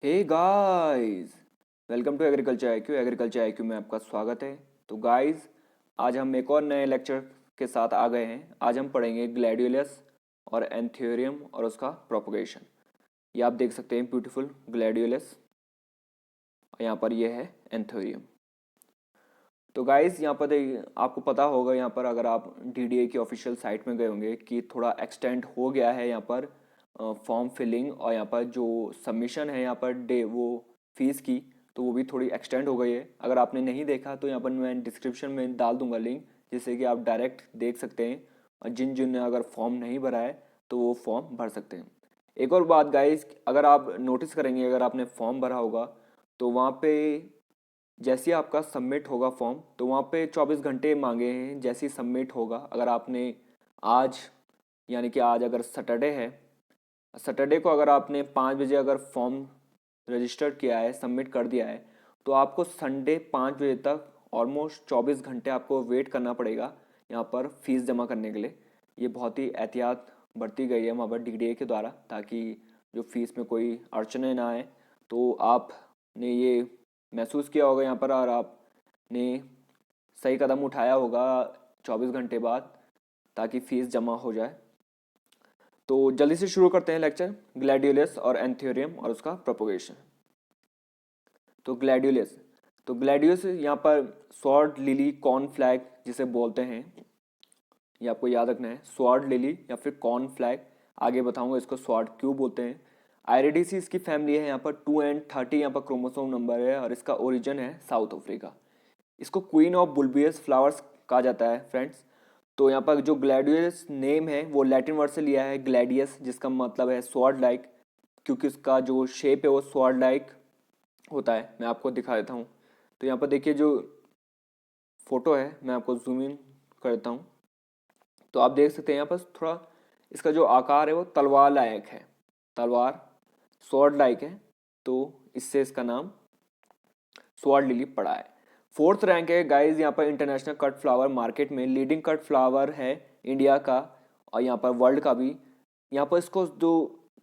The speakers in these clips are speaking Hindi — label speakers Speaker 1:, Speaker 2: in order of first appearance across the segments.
Speaker 1: Hey guys, welcome to agriculture IQ में आपका स्वागत है। तो गाइस, आज हम एक और नए लेक्चर के साथ आ गए हैं। आज हम पढ़ेंगे ग्लैडियोलस और एंथेरियम और उसका प्रोपगेशन। ये आप देख सकते हैं ब्यूटीफुल ग्लैडियोलस और यहाँ पर ये है एंथेरियम। तो गाइस, यहाँ पर आपको पता होगा, यहाँ पर अगर आप डीडीए की ऑफिशियल साइट में गए होंगे कि थोड़ा एक्सटेंड हो गया है यहाँ पर फॉर्म फिलिंग, और यहाँ पर जो सबमिशन है यहाँ पर डे वो फीस की, तो वो भी थोड़ी एक्सटेंड हो गई है। अगर आपने नहीं देखा तो यहाँ पर मैं डिस्क्रिप्शन में डाल दूंगा लिंक, जिससे कि आप डायरेक्ट देख सकते हैं, और जिन जिन ने अगर फॉर्म नहीं भरा है तो वो फॉर्म भर सकते हैं। एक और बात गाइस, अगर आप नोटिस करेंगे, अगर आपने फॉर्म भरा होगा तो वहाँ पे जैसे ही आपका सबमिट होगा फॉर्म, तो वहाँ पे 24 घंटे मांगे हैं। जैसे ही सबमिट होगा, अगर आपने आज, यानी कि आज अगर सैटरडे है, सैटरडे को अगर आपने 5 बजे अगर फॉर्म रजिस्टर किया है, सबमिट कर दिया है, तो आपको संडे 5 बजे तक ऑलमोस्ट 24 घंटे आपको वेट करना पड़ेगा यहाँ पर फीस जमा करने के लिए। ये बहुत ही एहतियात बरती गई है वहाँ पर डीडीए के द्वारा, ताकि जो फीस में कोई अड़चने ना आए। तो आपने ये महसूस किया होगा यहाँ पर, और आपने सही कदम उठाया होगा 24 घंटे बाद, ताकि फीस जमा हो जाए। तो जल्दी से शुरू करते हैं लेक्चर, ग्लैडियोलस और एंथेरियम और उसका प्रोपोगेशन। तो ग्लैडियोलस यहाँ पर स्वॉर्ड लिली कॉर्न फ्लैग जिसे बोलते हैं, ये आपको याद रखना है, स्वॉर्ड लिली या फिर कॉर्न फ्लैग। आगे बताऊंगा इसको स्वॉर्ड क्यों बोलते हैं। आयरिडीसी इसकी फैमिली है, यहाँ पर 2 and 30 यहाँ पर क्रोमोसोम नंबर है, और इसका ओरिजिन है साउथ अफ्रीका। इसको क्वीन ऑफ बुल्बियस फ्लावर्स कहा जाता है फ्रेंड्स। तो यहाँ पर जो ग्लैडियस नेम है वो लैटिन वर्ड से लिया है, ग्लैडियस, जिसका मतलब है स्वॉर्ड लाइक, क्योंकि उसका जो शेप है वो स्वॉर्ड लाइक होता है। मैं आपको दिखा देता हूँ। तो यहाँ पर देखिए जो फोटो है, मैं आपको जूम इन कर देता हूँ। तो आप देख सकते हैं यहाँ पर थोड़ा इसका जो आकार है वो तलवार लायक है, तलवार स्वॉर्ड लाइक है, तो इससे इसका नाम स्वॉर्ड लिली पड़ा है। फोर्थ रैंक है गाइज यहाँ पर इंटरनेशनल कट फ्लावर मार्केट में, लीडिंग कट फ्लावर है इंडिया का और यहाँ पर वर्ल्ड का भी। यहाँ पर इसको जो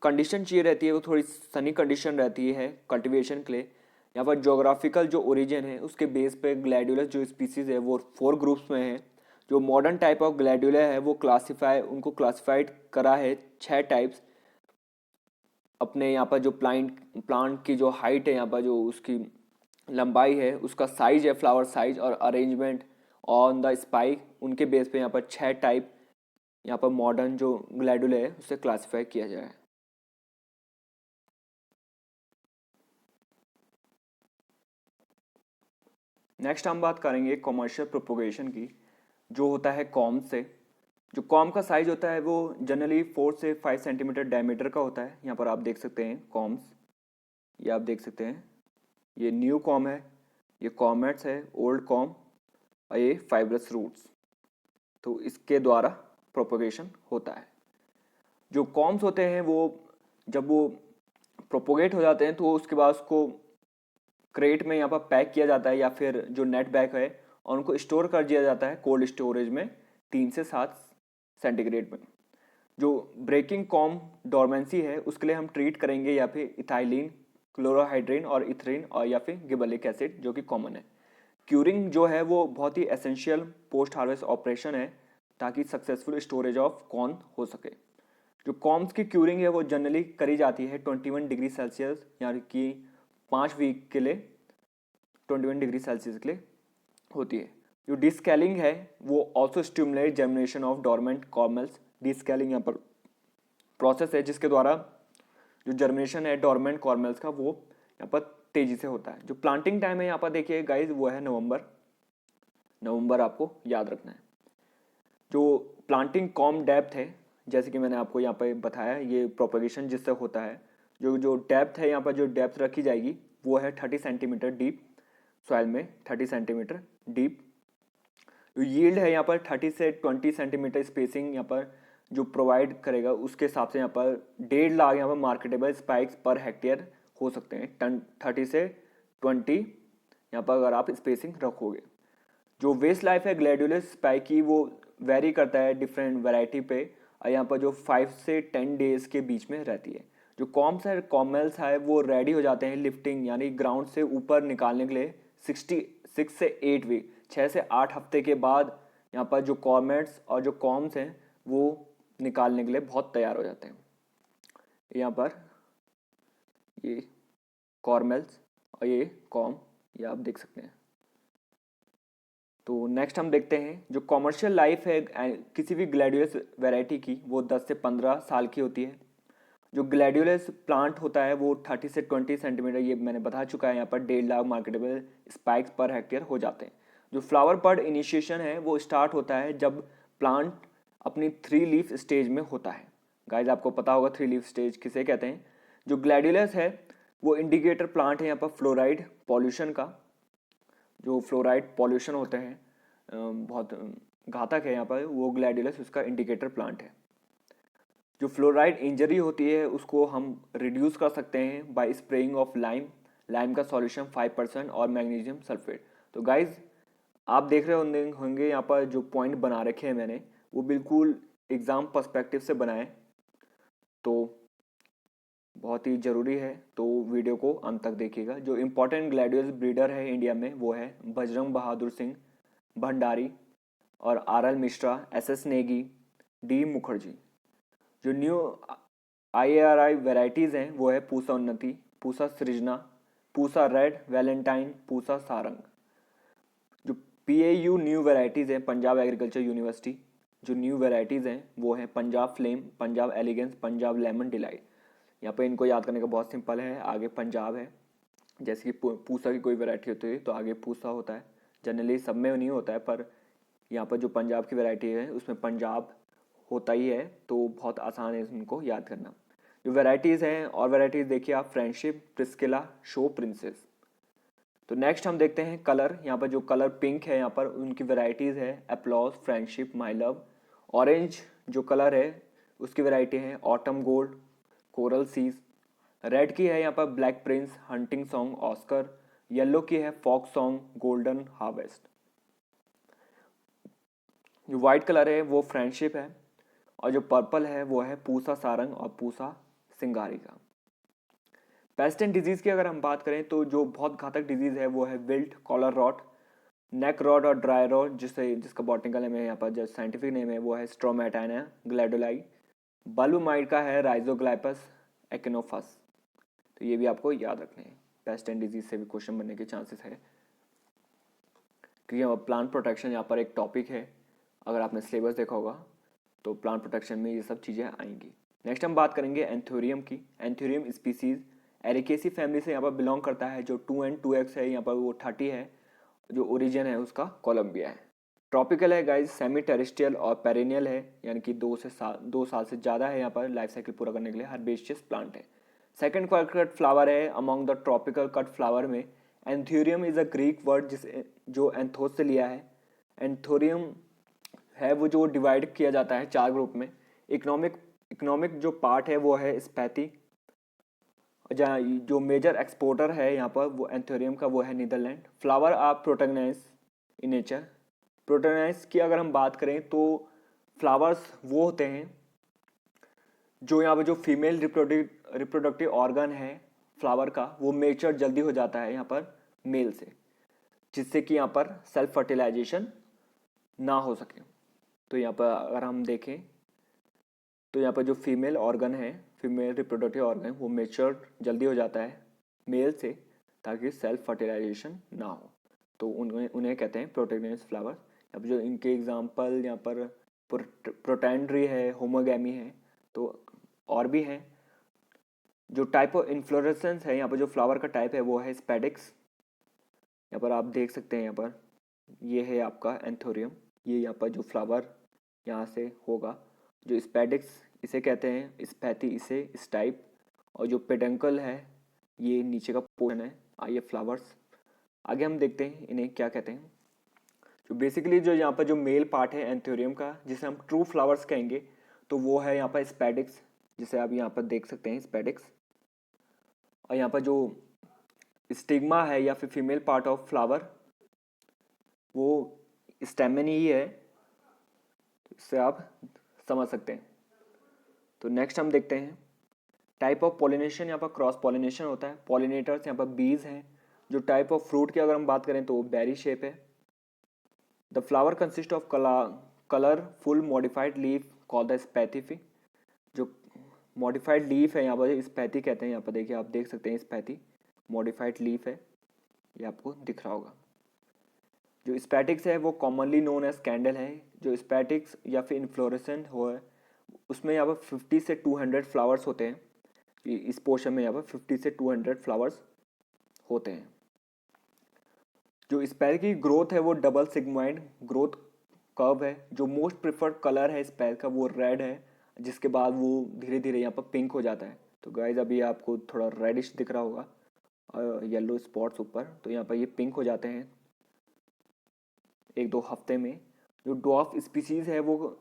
Speaker 1: कंडीशन चाहिए रहती है वो थोड़ी सनी कंडीशन रहती है कल्टीवेशन के लिए। यहाँ पर जोग्राफिकल जो ओरिजिन है उसके बेस पे ग्लैडियोलस जो स्पीसीज है वो 4 ग्रुप्स में है। जो मॉडर्न टाइप ऑफ ग्लैडियोला है वो उनको क्लासिफाइड करा है 6 टाइप्स। अपने यहाँ पर जो प्लांट की जो हाइट है, यहाँ पर जो उसकी लंबाई है, उसका साइज है, फ्लावर साइज और अरेंजमेंट ऑन द स्पाइक, उनके बेस पे यहाँ पर 6 टाइप यहाँ पर मॉडर्न जो ग्लैडुला है उसे क्लासिफाई किया जाए। नेक्स्ट हम बात करेंगे कॉमर्शियल प्रोपोगेशन की, जो होता है कॉम से। जो कॉम का साइज होता है वो जनरली 4 से 5 सेंटीमीटर डायमीटर का होता है। यहाँ पर आप देख सकते हैं कॉम्स, ये आप देख सकते हैं, ये न्यू कॉम है, ये कॉमेट्स है, ओल्ड कॉम, और ये फाइब्रस रूट्स। तो इसके द्वारा प्रोपोगेशन होता है। जो कॉम्स होते हैं वो जब वो प्रोपोगेट हो जाते हैं तो उसके बाद उसको क्रेट में यहाँ पर पैक किया जाता है, या फिर जो नेट बैग है, और उनको स्टोर कर दिया जाता है कोल्ड स्टोरेज में 3 से 7 सेंटीग्रेड में। जो ब्रेकिंग कॉम डोरमेंसी है उसके लिए हम ट्रीट करेंगे या फिर इथाइलिन, क्लोरोहाइड्रिन और इथरीन, और या फिर गिबलिक एसिड, जो कि कॉमन है। क्यूरिंग जो है वो बहुत ही एसेंशियल पोस्ट हार्वेस्ट ऑपरेशन है, ताकि सक्सेसफुल स्टोरेज ऑफ कॉर्न हो सके। जो कॉर्न्स की क्यूरिंग है वो जनरली करी जाती है 21 डिग्री सेल्सियस, यानी कि 5 वीक के लिए 21 डिग्री सेल्सियस के लिए होती है। जो डिस्कैलिंग है वो also stimulate germination of dormant cormels. Descaling यहाँ पर प्रोसेस है जिसके द्वारा जो जर्मिनेशन है डोरमेंट कॉर्मल्स का वो यहाँ पर तेजी से होता है। जो प्लांटिंग टाइम है यहाँ पर देखिए गाइज वो है नवंबर, नवंबर आपको याद रखना है। जो प्लांटिंग कॉम डेप्थ है, जैसे कि मैंने आपको यहाँ पर बताया, ये प्रोपगेशन जिससे होता है, जो जो डेप्थ है यहाँ पर, जो डेप्थ रखी जाएगी वो है 30 सेंटीमीटर डीप सॉइल में, 30 सेंटीमीटर डीप। जो यील्ड है यहाँ पर 30 से 20 सेंटीमीटर स्पेसिंग यहाँ पर जो प्रोवाइड करेगा, उसके हिसाब से यहाँ पर 1.5 लाख यहाँ पर मार्केटेबल स्पाइक्स पर हेक्टेयर हो सकते हैं। 30 से 20 यहाँ पर अगर आप स्पेसिंग रखोगे। जो वेस्ट लाइफ है ग्लैडियोलस स्पाइक की वो वेरी करता है डिफरेंट वैरायटी पे, और यहाँ पर जो 5 से 10 डेज के बीच में रहती है। जो कॉम्स है कॉमेल्स है वो रेडी हो जाते हैं लिफ्टिंग यानी ग्राउंड से ऊपर निकालने के लिए 6 से 8 वीक 6 से 8 हफ्ते के बाद यहाँ पर जो कॉमेट्स और जो कॉम्स हैं वो निकालने के लिए बहुत तैयार हो जाते हैं। यहाँ पर ये कॉर्मेल्स और ये कॉम, ये आप देख सकते हैं। तो नेक्स्ट हम देखते हैं जो कॉमर्शियल लाइफ है किसी भी ग्लैडियोलस वैरायटी की वो 10 से 15 साल की होती है। जो ग्लैडियोलस प्लांट होता है वो 30 से 20 सेंटीमीटर, ये मैंने बता चुका है, यहाँ पर 1.5 lakh marketable spikes per hectare हो जाते हैं। जो फ्लावर बड इनिशिएशन है वो स्टार्ट होता है जब प्लांट अपनी 3 लीफ स्टेज में होता है। गाइज आपको पता होगा 3 लीफ स्टेज किसे कहते हैं। जो ग्लैडियोलस है वो इंडिकेटर प्लांट है यहाँ पर फ्लोराइड पॉल्यूशन का। जो फ्लोराइड पॉल्यूशन होते हैं बहुत घातक है यहाँ पर, वो ग्लैडियोलस उसका इंडिकेटर प्लांट है। जो फ्लोराइड इंजरी होती है उसको हम रिड्यूस कर सकते हैं बाय स्प्रेइंग ऑफ लाइम का सॉल्यूशन 5% और मैग्नीशियम सल्फेट। तो गाइज आप देख रहे होंगे यहाँ पर जो पॉइंट बना रखे हैं मैंने वो बिल्कुल एग्जाम पर्सपेक्टिव से बनाए, तो बहुत ही ज़रूरी है, तो वीडियो को अंत तक देखिएगा। जो इम्पोर्टेंट ग्लैडियोलस ब्रीडर है इंडिया में वो है बजरंग बहादुर सिंह भंडारी और RL Mishra, SS Negi, D Mukherjee. जो न्यू IARI वैरायटीज़ हैं वो है पूसा उन्नति, पूसा सृजना, पूसा रेड वैलेंटाइन, पूसा सारंग। जो PAU न्यू वैरायटीज़ हैं पंजाब एग्रीकल्चर यूनिवर्सिटी, जो न्यू वैरायटीज़ हैं वो है Punjab flame, Punjab elegance, Punjab lemon delight. यहाँ पे इनको याद करने का बहुत सिंपल है, आगे पंजाब है, जैसे कि पूसा की कोई वैरायटी होती है तो आगे पूसा होता है। जनरली सब में नहीं होता है, पर यहाँ पर जो पंजाब की वैरायटी है उसमें पंजाब होता ही है, तो बहुत आसान है इनको याद करना। जो वैरायटीज़ हैं और वैरायटीज़ देखिए आप, फ्रेंडशिप, प्रिस्किला, शो, प्रिंसेस। तो नेक्स्ट हम देखते हैं कलर। यहाँ पर जो कलर पिंक है यहाँ पर उनकी वैरायटीज़ है applause, friendship, my love. Orange जो कलर है उसकी वैरायटी है autumn gold, coral seas. Red की है यहाँ पर black prince, hunting song, Oscar. Yellow की है फॉक सॉन्ग, गोल्डन हार्वेस्ट। जो वाइट कलर है वो फ्रेंडशिप है और जो पर्पल है वो है पूसा सारंग और पूसा सिंगारिका। पेस्ट एंड डिजीज़ की अगर हम बात करें तो जो बहुत घातक डिजीज़ है वो है विल्ट, कॉलर रॉट, नेक रॉट और ड्राई रॉट, जिसका बॉटनिकल नेम है यहाँ पर जो साइंटिफिक नेम है वो है स्ट्रोमेटाइना ग्लैडोलाई। बल्ब माइट का है राइजोग्लाइपस एक्नोफस। तो ये भी आपको याद रखने हैं, पेस्ट एंड डिजीज से भी क्वेश्चन बनने के चांसेस है, क्योंकि प्लांट प्रोटेक्शन यहाँ पर एक टॉपिक है। अगर आपने सिलेबस देखा होगा तो प्लांट प्रोटेक्शन में ये सब चीज़ें आएंगी। नेक्स्ट हम बात करेंगे एंथोरियम की। एंथोरियम स्पीसीज एरिकेसी फैमिली से यहाँ पर बिलोंग करता है। जो 2N2X है यहाँ पर वो 30 है। जो ओरिजिन है उसका कोलंबिया है। ट्रॉपिकल है गाइज, सेमी टेरेस्ट्रियल और पेरेनियल है, यानी कि 2 साल से ज़्यादा है यहाँ पर लाइफ साइकिल पूरा करने के लिए, हर्बेशियस प्लांट है। सेकेंड कट फ्लावर है among the tropical cut flower में। Anthurium is a Greek word जिसे जो एंथोस से लिया है। एंथोरियम है वो जो डिवाइड किया जाता है 4 ग्रुप में। इकोनॉमिक जो पार्ट है वो है स्पैथी। जहाँ जो मेजर एक्सपोर्टर है यहाँ पर वो एंथोरियम का वो है Netherland. Flower are protogynous in nature. Protogynous की अगर हम बात करें तो फ्लावर्स वो होते हैं जो यहाँ पर जो फीमेल रिप्रोडक्टिव ऑर्गन है फ्लावर का वो मेचर जल्दी हो जाता है यहाँ पर मेल से, जिससे कि यहाँ पर सेल्फ फर्टिलाइजेशन ना हो सके। तो यहाँ पर अगर हम देखें तो यहाँ पर जो फीमेल ऑर्गन है, फीमेल रिप्रोडक्टिव ऑर्गन, वो मेच्योर जल्दी हो जाता है मेल से, ताकि सेल्फ फर्टिलाइजेशन ना हो। तो उन्हें कहते हैं प्रोटोगेनियस फ्लावर। अब जो इनके एग्जांपल यहाँ पर प्रोटेंड्री है, होमोगैमी है, तो और भी हैं। जो टाइप ऑफ इन्फ्लोरेसेंस है यहाँ पर जो फ्लावर का टाइप है वो है स्पेडिक्स। यहाँ पर आप देख सकते हैं, यहाँ पर ये है आपका एंथोरियम। ये यहाँ पर जो फ्लावर यहाँ से होगा, जो स्पेडिक्स इसे कहते हैं, स्पैथी इसे स्टाइप, और जो पेडंकल है ये नीचे का पोर्शन है। आइए फ्लावर्स आगे हम देखते हैं इन्हें क्या कहते हैं। जो बेसिकली जो यहाँ पर जो मेल पार्ट है एंथोरियम का, जिसे हम ट्रू फ्लावर्स कहेंगे, तो वो है यहाँ पर स्पेडिक्स, जिसे आप यहाँ पर देख सकते हैं स्पेडिक्स। और यहाँ पर जो स्टिग्मा है या फिर फीमेल पार्ट ऑफ फ्लावर वो स्टेमन ही है, इससे आप समझ सकते हैं। तो नेक्स्ट हम देखते हैं टाइप ऑफ पॉलिनेशन यहाँ पर क्रॉस पॉलिनेशन होता है। पॉलिनेटर्स यहाँ पर बीज हैं। जो टाइप ऑफ फ्रूट की अगर हम बात करें तो वो बेरी शेप है। The flower consist of colourful modified leaf called the spathe. जो मॉडिफाइड लीफ है यहाँ पर स्पैथी कहते हैं। यहाँ पर देखिए, आप देख सकते हैं स्पैथी मॉडिफाइड लीफ है, ये आपको दिख रहा होगा। जो स्पैटिक्स है वो कॉमनली नोन एज कैंडल है। जो स्पैटिक्स या फिर इन्फ्लोरेसेंट हो है उसमें यहाँ पर 50 से 200 फ्लावर्स होते हैं। इस पोर्शन में यहाँ पर 50 से 200 फ्लावर्स होते हैं। जो स्पैर की ग्रोथ है वो डबल सिग्मॉइड ग्रोथ कर्व है। जो मोस्ट प्रिफर्ड कलर है स्पैर का वो रेड है, जिसके बाद वो धीरे धीरे यहाँ पर पिंक हो जाता है। तो गाइज अभी आपको थोड़ा रेडिश दिख रहा होगा और येलो स्पॉट्स ऊपर, तो यहाँ पर ये पिंक हो जाते हैं 1-2 हफ्ते में। जो डॉफ स्पीसीज है वो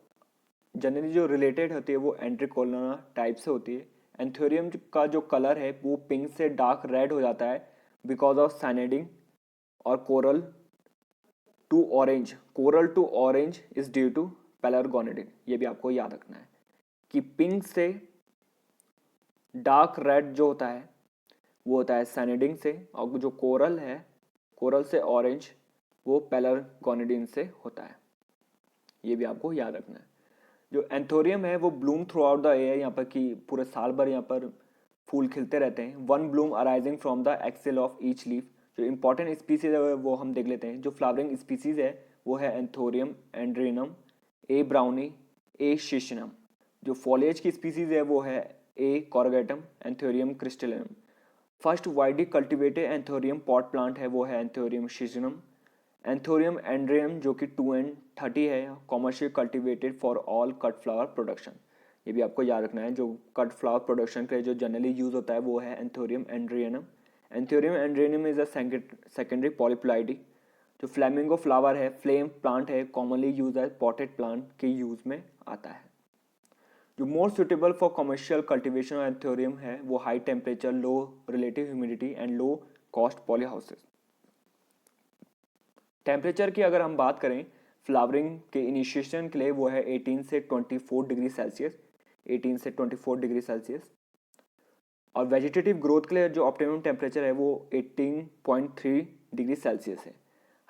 Speaker 1: जनरली जो रिलेटेड होती है वो एंट्रिकोलोना टाइप से होती है। एंथोरियम का जो कलर है वो पिंक से डार्क रेड हो जाता है बिकॉज ऑफ साइनेडिंग और coral to orange is due to pelargonidin. ये भी आपको याद रखना है कि पिंक से डार्क रेड जो होता है वो होता है साइनेडिंग से, और जो कोरल है कोरल से ऑरेंज वो पेलरगोनिडिन से होता है। ये भी आपको याद रखना है। जो एंथोरियम है वो Bloom through out the year, यहाँ पर कि पूरे साल भर यहाँ पर फूल खिलते रहते हैं। One bloom arising from the axil of each leaf. जो इंपॉर्टेंट स्पीसीज है वो हम देख लेते हैं। जो फ्लावरिंग स्पीसीज है वो है एंथोरियम एंड्रिनम, ए ब्राउनी, ए शिशनम। जो फॉलिएज की स्पीसीज है वो है ए कॉर्गेटम, anthurium crystallinum. First widely cultivated anthurium pot plant है वो है एंथोरियम शिशनम। एंथोरियम एंड्रियम जो कि 2N30 है, commercial cultivated for all cut flower production. ये भी आपको याद रखना है। जो कट फ्लावर प्रोडक्शन के लिए जो जनरली यूज होता है वो है anthurium andreanum. Anthurium andreanum is a secondary polyploidy. जो फ्लेमिंगो फ्लावर है फ्लेम प्लांट है, commonly use as potted plant के यूज में आता है। जो more suitable for commercial cultivation of anthurium है वो high temperature, low relative humidity and low cost poly houses. Temperature की अगर हम बात करें फ्लावरिंग के इनिशिएशन के लिए वो है 18 से 24 डिग्री सेल्सियस, 18 से 24 डिग्री सेल्सियस। और वेजिटेटिव ग्रोथ के लिए जो ऑप्टिमम टेम्परेचर है वो 18.3 डिग्री सेल्सियस है।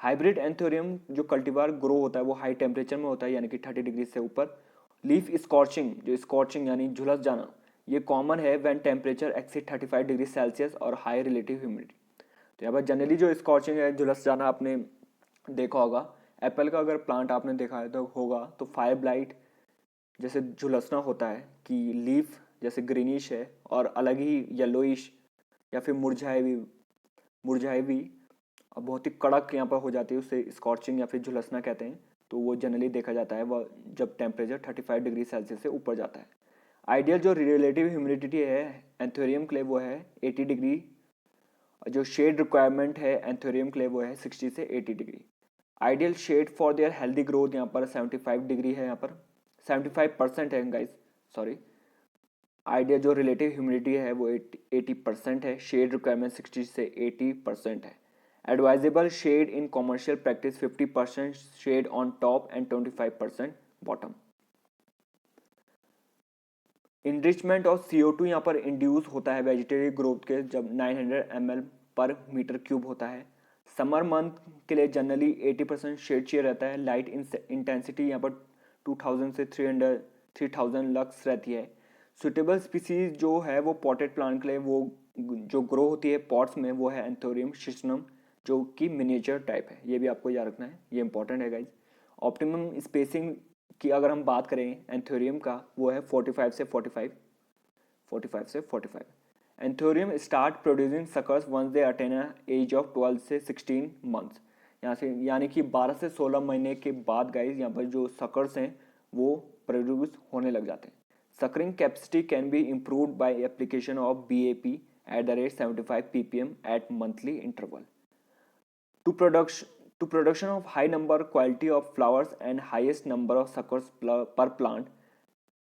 Speaker 1: हाइब्रिड एंथोरियम जो कल्टीवार ग्रो होता है वो हाई टेम्परेचर में होता है, यानी कि 30 डिग्री से ऊपर। लीफ स्कॉर्चिंग, जो स्कॉर्चिंग यानी झुलस जाना, ये कॉमन है when temperature exceed 35 degree Celsius और हाई रिलेटिव ह्यूमिडिटी। तो यहाँ पर जनरली जो स्कॉर्चिंग है, झुलस जाना, आपने देखा होगा। एप्पल का अगर प्लांट आपने देखा है तो होगा, तो फायर ब्लाइट जैसे झुलसना होता है कि लीफ जैसे ग्रीनिश है और अलग ही येलोइश या फिर मुरझाए भी और बहुत ही कड़क यहाँ पर हो जाती है, उसे स्कॉर्चिंग या फिर झुलसना कहते हैं। तो वो जनरली देखा जाता है वह जब टेम्परेचर 35 डिग्री सेल्सियस से ऊपर जाता है। आइडियल जो रिलेटिव ह्यूमिडिटी है एंथोरियम के लिए वो है 80 डिग्री। जो शेड रिक्वायरमेंट है एंथोरियम के लिए वो है 60 से 80 degree. Ideal shade for their healthy growth यहाँ पर 75 डिग्री है, यहाँ पर 75% है गाइस, सॉरी। आइडियल जो रिलेटिव ह्यूमिडिटी है वो 80% है। शेड रिक्वायरमेंट 60 से 80% है। Advisable shade in commercial practice 50% shade on top and 25% bottom. Enrichment of CO2 यहाँ पर इंड्यूस होता है वेजिटेटिव ग्रोथ के जब 900 ml पर मीटर क्यूब होता है। समर मंथ के लिए जनरली 80% शेड शेयर रहता है। लाइट इंटेंसिटी यहाँ पर 2000 से 3000 लक्स रहती है। सुटेबल स्पीसीज जो है वो पॉटेड प्लांट के लिए वो जो ग्रो होती है पॉट्स में वो है एंथोरियम शिशनम, जो कि मिनिएचर टाइप है। ये भी आपको याद रखना है, ये इंपॉर्टेंट है गाइज। ऑप्टिमम स्पेसिंग की अगर हम बात करें एंथोरियम का वो है 45 से 45। Anthurium start producing suckers once they attain age of 12 से 16 मंथ्स। यहाँ से यानी कि 12 से 16 महीने के बाद गाइज यहाँ पर जो सकर्स हैं वो प्रोड्यूस होने लग जाते हैं। Suckering capacity can be improved by application of BAP at the rate 75 ppm at monthly interval. To production of high number quality of flowers and highest number of suckers per plant,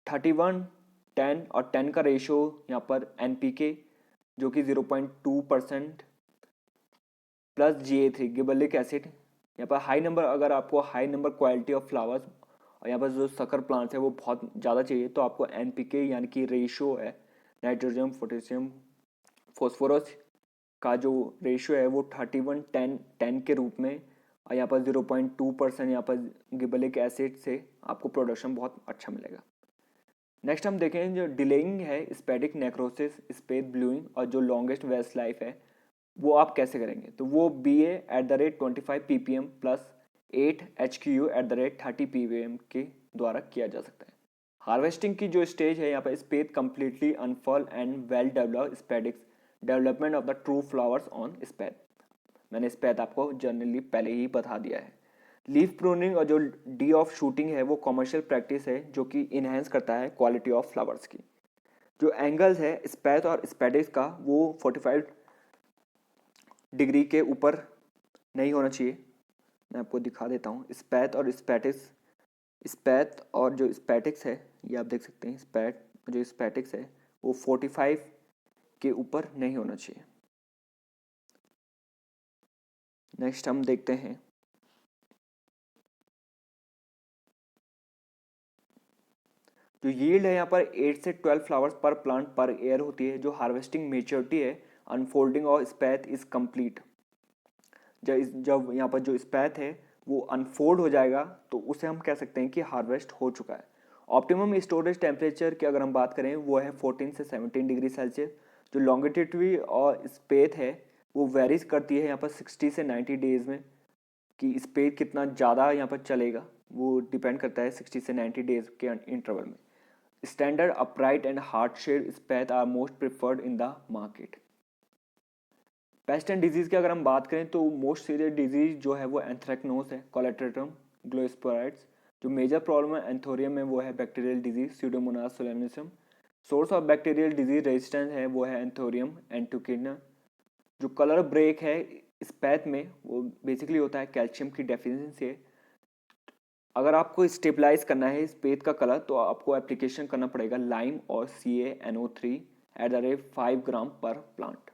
Speaker 1: 31 10 और 10 का रेशियो यहाँ पर NPK जो कि 0.2% प्लस GA3 गिबरेलिक एसिड। यहाँ पर हाई नंबर, अगर आपको high number quality of flowers और यहाँ पर जो सकर प्लांट्स है वो बहुत ज़्यादा चाहिए तो आपको NPK यानी कि रेशियो है नाइट्रोजन, पोटेशियम, फॉस्फोरस का जो रेशियो है वो 31-10-10 के रूप में, और यहाँ पर 0.2% यहाँ पर गिबरेलिक एसिड से आपको प्रोडक्शन बहुत अच्छा मिलेगा। नेक्स्ट हम देखें जो डिलेइंग है स्पेडिक नेक्रोसिस, स्पेड ब्लूइंग और जो लॉन्गेस्ट वेस्ट लाइफ है वो आप कैसे करेंगे, तो वो BA@25 ppm plus 8 HQU @30 ppm के द्वारा किया जा सकता है। हार्वेस्टिंग की जो स्टेज है यहाँ पर spathe completely unfold and well developed spadix development of the true flowers on spathe. मैंने स्पेड आपको जनरली पहले ही बता दिया है। लीफ प्रूनिंग और जो डी ऑफ शूटिंग है वो कमर्शियल प्रैक्टिस है जो कि इन्हेंस करता है क्वालिटी ऑफ फ्लावर्स की। जो एंगल्स है स्पैथ और स्पेडिक्स का वो 45 डिग्री के ऊपर नहीं होना चाहिए। मैं आपको दिखा देता हूँ स्पैथ और स्पैटिक्स। स्पैथ और जो स्पैटिक्स है ये आप देख सकते हैं, स्पैथ जो स्पैटिक्स है वो 45 के ऊपर नहीं होना चाहिए। नेक्स्ट हम देखते हैं जो यील्ड है यहाँ पर 8 से 12 फ्लावर्स पर प्लांट पर ईयर होती है। जो हार्वेस्टिंग मेच्योरिटी है अनफोल्डिंग और स्पैथ इज कंप्लीट। जब यहाँ पर जो स्पैथ है वो अनफोल्ड हो जाएगा तो उसे हम कह सकते हैं कि हार्वेस्ट हो चुका है। ऑप्टिमम स्टोरेज टेम्परेचर की अगर हम बात करें वो है 14 से 17 डिग्री सेल्सियस। जो लॉन्गिट्यूड और स्पेथ है वो वेरीज करती है यहाँ पर 60 से 90 डेज में, कि स्पेथ कितना ज़्यादा यहाँ पर चलेगा वो डिपेंड करता है 60 से 90 डेज के इंटरवल में। Standard upright and heart shape spathe are most preferred in the market. Pest and disease की अगर हम बात करें तो मोस्ट सीरियस डिजीज जो है वो एंथ्रेक्नोज है, कोलेट्रेटम, ग्लोस्पोराइड्स। जो मेजर प्रॉब्लम है एंथोरियम में वो है bacterial disease pseudomonas solanacearum. Source of bacterial disease resistance है वो है एंथोरियम एंटोकिना। जो कलर ब्रेक है स्पैथ में वो बेसिकली होता है कैल्शियम की डेफिशिएंसी है। अगर आपको स्टेबलाइज करना है स्पेथ का कलर तो आपको एप्लीकेशन करना पड़ेगा लाइम और CaNO3 @5 ग्राम पर प्लांट।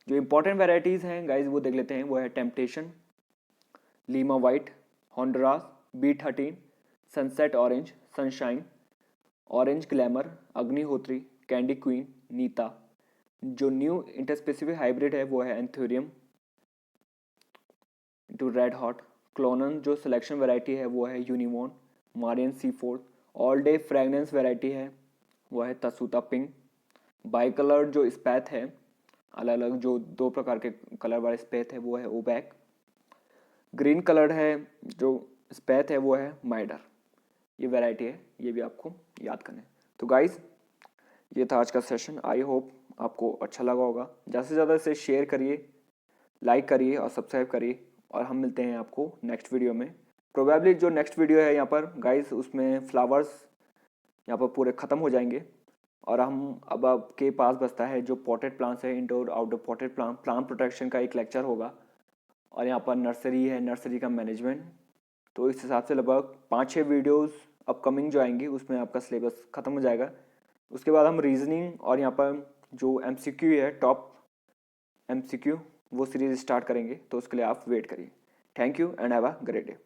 Speaker 1: जो इंपॉर्टेंट वेराइटीज़ हैं गाइज वो देख लेते हैं, वो है temptation, Lima white, Honduras, B13, sunset orange, sunshine, orange glamour, Agnihotri, candy queen, Nita. जो न्यू इंटरस्पेसिफिक हाइब्रिड है वो है anthurium two red hot. Clonal जो सिलेक्शन वैरायटी है वो है यूनिमोन, marian C4। All day fragrance variety है वो है तसुता पिंक। बाई कलर जो स्पैथ है अलग अलग जो 2 प्रकार के कलर वाले स्पैथ है वो है ओबैक। ग्रीन कलर्ड है जो स्पैथ है वो है माइडर। ये वैरायटी है, ये भी आपको याद करना है। तो गाइज ये था आज का सेशन। आई होप आपको अच्छा लगा होगा। ज़्यादा से ज़्यादा इसे शेयर करिए, लाइक करिए और सब्सक्राइब करिए, और हम मिलते हैं आपको नेक्स्ट वीडियो में। प्रोबेबली जो नेक्स्ट वीडियो है यहाँ पर गाइस उसमें फ्लावर्स यहाँ पर पूरे ख़त्म हो जाएंगे, और हम अब आपके पास बचता है जो पॉटेड प्लांट्स है, indoor outdoor potted plant protection का एक लेक्चर होगा, और यहाँ पर नर्सरी है, नर्सरी का मैनेजमेंट। तो इस हिसाब से लगभग 5-6 वीडियोज़ अपकमिंग जो आएंगी उसमें आपका सिलेबस ख़त्म हो जाएगा। उसके बाद हम रीजनिंग और यहाँ पर जो MCQ है टॉप MCQ वो सीरीज स्टार्ट करेंगे, तो उसके लिए आप वेट करिए। Thank you and have a great day.